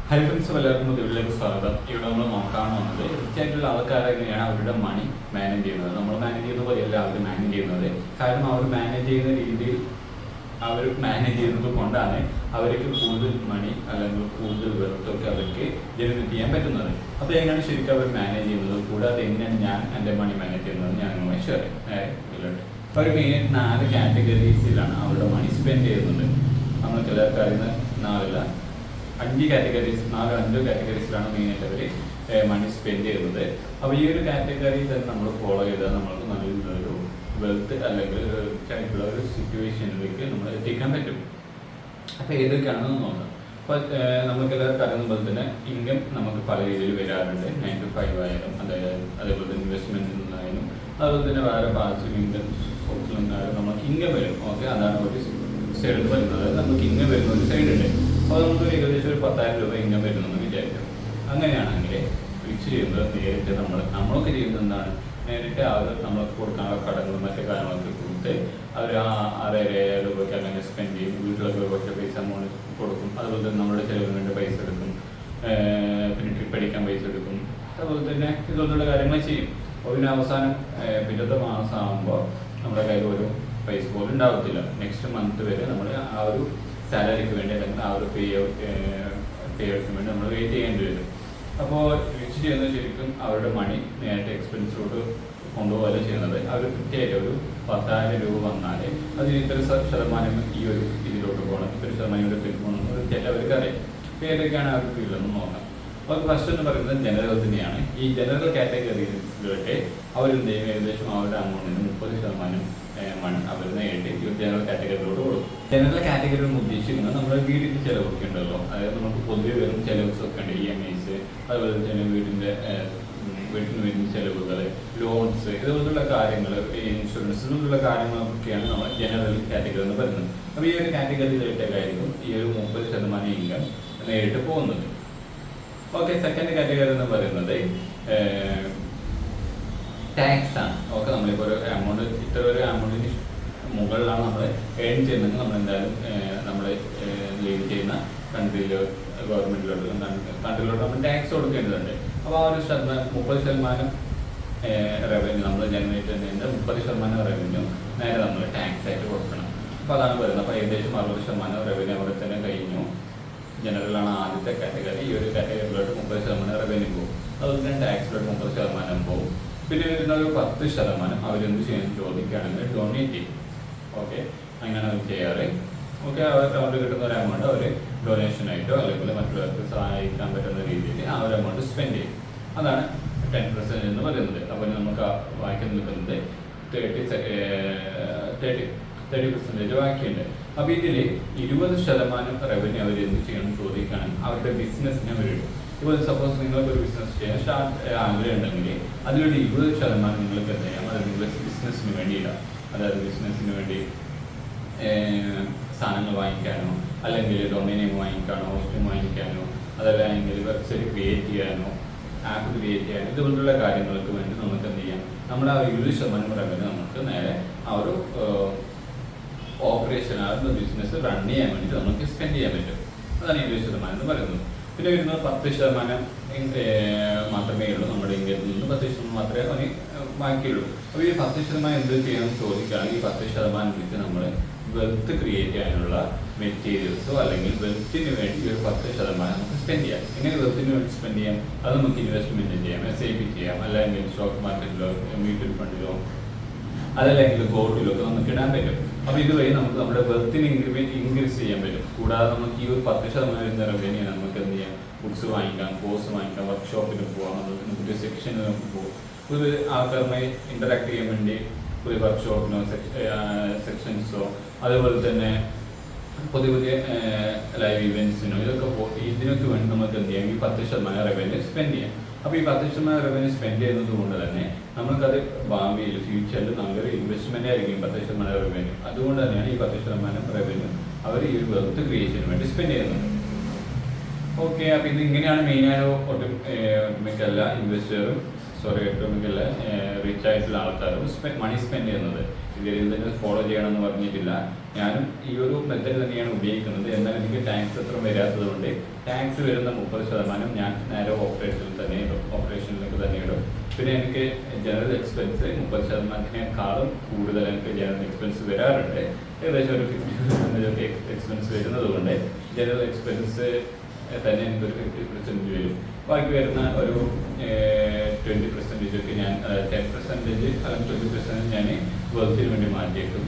Hi friends, എല്ലാവർക്കും ഇതിലേക്ക് സ്വാഗതം. ഇവിടെ നമ്മൾ നോക്കാൻ വന്നത് തീർച്ചയായിട്ടുള്ള ആൾക്കാർ എങ്ങനെയാണ് അവരുടെ മണി മാനേജ് ചെയ്യുന്നത്. നമ്മൾ മാനേജ് ചെയ്യുന്ന പോലെയല്ല അവർ മാനേജ് ചെയ്യുന്നത്. കാരണം അവർ മാനേജ് ചെയ്യുന്ന രീതിയിൽ അവർ മാനേജ് ചെയ്യുന്നത് കൊണ്ടാണ് അവർക്ക് കൂടുതൽ മണി അല്ലെങ്കിൽ കൂടുതൽ വെറുത്തൊക്കെ അവർക്ക് ജനറേറ്റ് ചെയ്യാൻ പറ്റുന്നത്. അപ്പോൾ എങ്ങനെയാണ് ശരിക്കും അവർ മാനേജ് ചെയ്യുന്നത്, കൂടാതെ എങ്ങനെയാണ് ഞാൻ എൻ്റെ മണി മാനേജ് ചെയ്യുന്നത് ഞാൻ നിങ്ങളുമായി ഷെയർ ചെയ്യാം. അവർ മെയിനായിട്ട് 4 കാറ്റഗറീസിലാണ് അവരുടെ മണി സ്പെൻഡ് ചെയ്യുന്നത്. നമ്മൾക്ക് എല്ലാവർക്കും അറിയുന്ന 5 കാറ്റഗറീസ്, 4-5 കാറ്റഗറീസിലാണ് മെയിനായിട്ട് അവർ മണി സ്പെൻഡ് ചെയ്യുന്നത്. അപ്പോൾ ഈ ഒരു കാറ്റഗറി തന്നെ നമ്മൾ ഫോളോ ചെയ്താൽ നമ്മൾക്ക് നല്ലൊരു വെൽത്ത് അല്ലെങ്കിൽ ആയിട്ടുള്ള ഒരു സിറ്റുവേഷനിലേക്ക് നമ്മൾ എത്തിക്കാൻ പറ്റും. അപ്പോൾ ഏതൊക്കെയാണെന്ന് നോക്കാം. അപ്പോൾ നമുക്ക് എല്ലാവർക്കും അറിയുന്ന പോലെ തന്നെ ഇൻകം നമുക്ക് പല രീതിയിൽ വരാറുണ്ട്. 9 to 5 ആയാലും അതേപോലെ തന്നെ ഇൻവെസ്റ്റ്മെൻറ്റിൽ നിന്നായാലും അതുപോലെ തന്നെ വേറെ പാസീവ് ഇൻകം സോഴ്സിൽ നിന്നായാലും നമുക്ക് ഇൻകം വരും. ഓക്കെ, അതാണ് ഒരു സൈഡ് വരുന്നത്. നമുക്ക് ഇൻകം വരുന്ന ഒരു സൈഡ് ഉണ്ട്. അപ്പോൾ നമുക്ക് ഏകദേശം ഒരു 10,000 രൂപ ഇൻകം വരുന്നെന്ന് വിചാരിക്കും. അങ്ങനെയാണെങ്കിൽ ഫിക്സ് ചെയ്യുന്നത് നേരിട്ട് നമ്മളൊക്കെ ചെയ്യുന്നത് എന്താണ്, നേരിട്ട് അവർ നമ്മൾക്ക് കൊടുക്കാനുള്ള കടങ്ങളും മറ്റു കാര്യങ്ങളൊക്കെ കൊടുത്ത് അവർ 6,000 രൂപയ്ക്ക് അങ്ങനെ സ്പെൻഡ് ചെയ്യും. വീട്ടിലൊക്കെ കുറച്ച് പൈസ എമൗണ്ട് കൊടുക്കും. അതുപോലെ തന്നെ നമ്മുടെ ചിലവിന് വേണ്ടി പൈസ എടുക്കും. പിന്നെ ട്രിപ്പ് അടിക്കാൻ പൈസ എടുക്കും. അതുപോലെ തന്നെ ഇതുപോലുള്ള കാര്യങ്ങൾ ചെയ്യും. അപ്പോൾ പിന്നെ അവസാനം പിന്നത്തെ മാസം ആകുമ്പോൾ നമ്മുടെ കയ്യിൽ ഒരു പൈസ പോലും ഉണ്ടാകത്തില്ല. നെക്സ്റ്റ് മന്ത് വരെ നമ്മൾ ആ ഒരു സാലറിക്ക് വേണ്ടി അല്ലെങ്കിൽ ആ ഒരു പേ ഔട്ടിന് വേണ്ടി നമ്മൾ വെയിറ്റ് ചെയ്യേണ്ടി വരും. അപ്പോൾ ഫിക്സ് ചെയ്യുന്നത് ശരിക്കും അവരുടെ മണി നേരിട്ട് എക്സ്പെൻസിലോട്ട് കൊണ്ടുപോകല്ല ചെയ്യുന്നത്. അവർ കൃത്യമായിട്ട് ഒരു 10,000 രൂപ വന്നാൽ അതിന് ഇത്ര ശതമാനം ഈ ഒരു ഇതിലോട്ട് പോകണം, ഇത്ര ശതമാനം ഇവിടെ പോകണം എന്ന് കൃത്യമായിട്ട് അവർക്ക് അറിയാം. ഏതൊക്കെയാണ് അവർക്ക് ഫീൽഡെന്ന് നോക്കാം. അപ്പോൾ ഫസ്റ്റ് എന്ന് പറയുന്നത് ജനറൽ തന്നെയാണ്. ഈ ജനറൽ കാറ്റഗറിയിലോട്ട് അവരെന്ത് ചെയ്യും, ഏകദേശം അവരുടെ അമൗണ്ടിന് 30% മണി അവർ നേരിട്ട് ഈ ജനറൽ കാറ്റഗറിയിലോട്ട് കൊടുക്കും. ജനറൽ കാറ്റഗറി എന്ന് ഉദ്ദേശിക്കുന്നത് നമ്മുടെ വീടിൻ്റെ ചിലവൊക്കെ ഉണ്ടല്ലോ, അതായത് നമുക്ക് പൊതുവെ വരും ചിലവ്സ് ഒക്കെ ഉണ്ട്. EMIs, അതുപോലെ തന്നെ വീടിന് വരുന്ന ചിലവുകൾ, ലോൺസ്, ഇതുപോലുള്ള കാര്യങ്ങൾ, ഇൻഷുറൻസ്, ഇതുപോലുള്ള കാര്യങ്ങളൊക്കെയാണ് നമ്മൾ ജനറൽ കാറ്റഗറി എന്ന് പറയുന്നത്. അപ്പോൾ ഈ ഒരു കാറ്റഗറിയിലേക്കായിരിക്കും ഈ ഒരു 30% ഇൻകം നേരിട്ട് പോകുന്നത്. ഓക്കെ, സെക്കൻഡ് കാറ്റഗറി എന്ന് പറയുന്നത് ടാക്സ് ആണ്. ഓക്കെ, നമ്മളിപ്പോൾ ഒരു എമൗണ്ട്, ഇത്ര ഒരു എമൗണ്ടിന് മുകളിലാണ് നമ്മൾ ഏൺ ചെയ്യുന്നതെങ്കിൽ നമ്മൾ എന്തായാലും നമ്മൾ ലീവ് ചെയ്യുന്ന കൺട്രിയിലോ കൺട്രിയിലോട്ട് നമ്മൾ ടാക്സ് കൊടുക്കേണ്ടതുണ്ട്. അപ്പോൾ ആ ഒരു 30% റവന്യൂ നമ്മൾ ജനറേറ്റ് ചെയ്യുന്നതിൻ്റെ 30% റവന്യൂ നേരെ നമ്മൾ ടാക്സ് ആയിട്ട് കൊടുക്കണം. അപ്പോൾ അതാണ് പറയുന്നത്. അപ്പോൾ ഏകദേശം 60% റവന്യൂ അവിടെ തന്നെ കഴിഞ്ഞു. ജനറലാണ് ആദ്യത്തെ കാറ്റഗറി. ഈ ഒരു കാറ്റഗറിയിലോട്ട് 30% റവന്യൂ പോകും. അതുപോലെ തന്നെ ടാക്സിലോട്ട് 30% പോകും. പിന്നെ വരുന്ന ഒരു 10% അവരെന്ത് ചെയ്യാൻ ചോദിക്കുകയാണെങ്കിൽ ഡൊണേറ്റ് ചെയ്യും. ഓക്കെ, അങ്ങനെ അവർ ചെയ്യാറ്. ഓക്കെ, അവർക്ക് കിട്ടുന്ന ഒരു എമൗണ്ട് അവർ ഡൊണേഷനായിട്ടോ അല്ലെങ്കിൽ മറ്റുള്ളവർക്ക് സഹായിക്കാൻ പറ്റുന്ന രീതിയിൽ ആ ഒരു എമൗണ്ട് സ്പെൻഡ് ചെയ്യും. അതാണ് 10% എന്ന് പറയുന്നത്. അപ്പോൾ നമുക്ക് വായിക്കാൻ നിൽക്കുന്നത് 30% ബാക്കിയുണ്ട്. അപ്പോൾ ഇതിൽ 20% റവന്യൂ അവർ എന്ത് ചെയ്യണം ചോദിക്കുകയാണെങ്കിൽ അവരുടെ ബിസിനസ്സിനെ വരും. ഇപ്പോൾ സപ്പോസ് നിങ്ങൾക്കൊരു ബിസിനസ് ചെയ്യാൻ സ്റ്റാർട്ട് ആഗ്രഹം ഉണ്ടെങ്കിൽ അതിലൊരു 20% നിങ്ങൾക്ക് എന്ത് ചെയ്യാം, അത് നിങ്ങൾ ബിസിനസ്സിന് വേണ്ടിയിടാം. അതായത് ബിസിനസ്സിന് വേണ്ടി സാധനങ്ങൾ വാങ്ങിക്കാനോ, അല്ലെങ്കിൽ ഡൊമൈൻ നെയിം വാങ്ങിക്കാനോ, ഹോസ്റ്റിംഗ് വാങ്ങിക്കാനോ, അതല്ലെങ്കിൽ വെബ്സൈറ്റ് ക്രിയേറ്റ് ചെയ്യാനോ, ആപ്പ് ക്രിയേറ്റ് ചെയ്യാനോ, ഇതുപോലുള്ള കാര്യങ്ങൾക്ക് വേണ്ടി നമുക്ക് എന്ത് ചെയ്യാം, നമ്മുടെ ആ 20% റവന്യൂ നമുക്ക് നേരെ ആ ഒരു ഓപ്പറേഷൻ, ആ ഒരു ബിസിനസ് റൺ ചെയ്യാൻ വേണ്ടി നമുക്ക് സ്പെൻഡ് ചെയ്യാൻ പറ്റും. അതാണ് 20% എന്ന് പറയുന്നത്. പിന്നെ വരുന്നത് 10% മാത്രമേ ഉള്ളൂ. നമ്മുടെ ഇന്ത്യയിൽ നിന്ന് 10% മാത്രമേ അവന് ബാക്കിയുള്ളൂ. അപ്പോൾ ഈ 10% എന്ത് ചെയ്യണം ചോദിക്കുകയാണെങ്കിൽ ഈ 10% വെച്ച് നമ്മൾ വെൽത്ത് ക്രിയേറ്റ് ചെയ്യാനുള്ള മെറ്റീരിയൽസോ അല്ലെങ്കിൽ വെൽത്തിന് വേണ്ടി ഒരു 10% നമുക്ക് സ്പെൻഡ് ചെയ്യാം. എങ്ങനെ വെൽത്തിന് വേണ്ടി സ്പെൻഡ് ചെയ്യാം, അത് നമുക്ക് ഇൻവെസ്റ്റ്മെൻറ്റ് ചെയ്യാം, SIP ചെയ്യാം, അല്ലെങ്കിൽ സ്റ്റോക്ക് മാർക്കറ്റിലോ മ്യൂച്വൽ ഫണ്ടിലോ അതല്ലെങ്കിൽ ഗോൾഡിലൊക്കെ നമുക്ക് ഇടാൻ പറ്റും. അപ്പോൾ ഇതുവഴി നമുക്ക് നമ്മുടെ വെൽത്തിന് ഇൻക്രീസ് ചെയ്യാൻ പറ്റും. കൂടാതെ നമുക്ക് ഈ ഒരു 10% വരുന്ന റവന്യൂ നമുക്ക് എന്ത് ചെയ്യാം, ബുക്സ് വാങ്ങിക്കാം, കോഴ്സ് വാങ്ങിക്കാം, വർക്ക്ഷോപ്പിൽ പോകാം, പുതിയ സെക്ഷനിൽ നമുക്ക് പോകും. പുതിയ ആൾക്കാരുമായി ഇൻ്ററാക്ട് ചെയ്യാൻ വേണ്ടി പുതിയ വർക്ക്ഷോപ്പിനോ സെക്ഷൻസോ അതേപോലെ തന്നെ പുതിയ ലൈവ് ഇവൻറ്റ്സിനോ ഇതിനൊക്കെ വേണ്ടി നമുക്ക് എന്ത് ചെയ്യാം, ഈ 10% റവന്യൂ സ്പെൻഡ് ചെയ്യാം. അപ്പോൾ ഈ 10% റവന്യൂ സ്പെൻഡ് ചെയ്യുന്നത് കൊണ്ട് തന്നെ നമുക്കത് ഭാവിയിൽ ഫ്യൂച്ചറിൽ നല്ലൊരു ഇൻവെസ്റ്റ്മെൻ്റ് ആയിരിക്കും 10% റവന്യൂ. അതുകൊണ്ട് തന്നെയാണ് ഈ 10% റവന്യൂ അവർ ഈ ഒരു വെൽത്ത് ക്രിയേഷന് വേണ്ടി സ്പെൻഡ് ചെയ്യുന്നത്. ഓക്കെ, അപ്പോൾ ഇത് ഇങ്ങനെയാണ് മെയിനായിട്ട് ഒട്ടുമിക്കല്ല ഇൻവെസ്റ്ററും ഒട്ടുമിക്കല്ല റിച്ച് ആയിട്ടുള്ള ആൾക്കാരും മണി സ്പെൻഡ് ചെയ്യുന്നത്. ഇതിൽ തന്നെ ഫോളോ ചെയ്യണമെന്ന് പറഞ്ഞിട്ടില്ല. ഞാനും ഈ ഒരു മെത്തേഡ് തന്നെയാണ് ഉപയോഗിക്കുന്നത്. എന്നാൽ എനിക്ക് ടാക്സ് അത്ര വരാത്തത് കൊണ്ട് ടാക്സ് വരുന്ന 30% ഞാൻ നേരെ ഓപ്പറേഷനിലേക്ക് തന്നെ ഇടും. പിന്നെ എനിക്ക് ജനറൽ എക്സ്പെൻസ് 30%-നേക്കാളും കൂടുതൽ എനിക്ക് ജനറൽ എക്സ്പെൻസ് വരാറുണ്ട്. ഏകദേശം ഒരു 50% എക്സ്പെൻസ് വരുന്നത് കൊണ്ട് ജനറൽ എക്സ്പെൻസ് തന്നെ എനിക്കൊരു 50% വരും. ബാക്കി വരുന്ന ഒരു 20% ഞാൻ 10% അല്ലെങ്കിൽ 20% ഞാൻ വെൽത്തിന് വേണ്ടി മാറ്റിയേക്കും.